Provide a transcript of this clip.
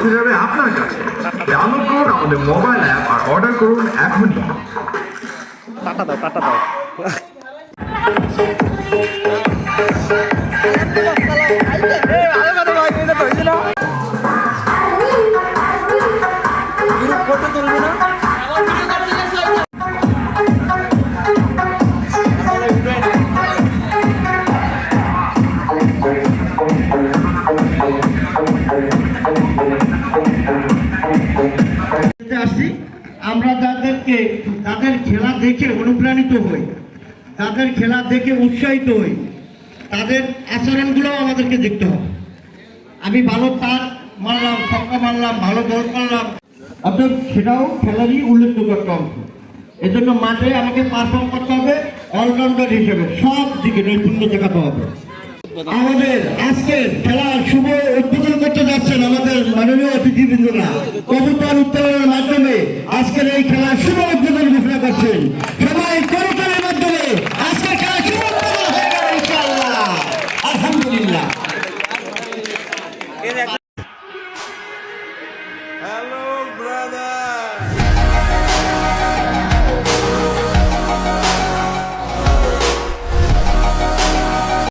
পৌঁছে যাবে আপনার কাছে। ডাউনলোড করুন আমাদের মোবাইল অ্যাপ আর অর্ডার করুন এখনই। টাটা দাও, টাটা দাও। আমরা যাদেরকে তাদের খেলা দেখে অনুপ্রাণিত হই, তাদের খেলা দেখে উৎসাহিত হই, তাদের আচরণগুলো আমাদেরকে দেখতে হবে। আমি ভালো তার মারলাম, ছক্কা মারলাম, ভালো বল করলাম, অর্থাৎ সেটাও খেলারই উল্লেখযোগ্য একটা অংশ। এজন্য মাঠে আমাকে পারফর্ম করতে হবে অলরাউন্ডার হিসেবে, সব দিকে নৈপুণ্য দেখাতে হবে। আমাদের আজকের খেলার শুভ উদ্বোধন করতে যাচ্ছেন আমাদের মাননীয় অতিথিবৃন্দরা। কবুতর উত্তোলনের মাধ্যমে আজকের এই খেলার শুভ উদ্বোধন ঘোষণা করছেন। সবাই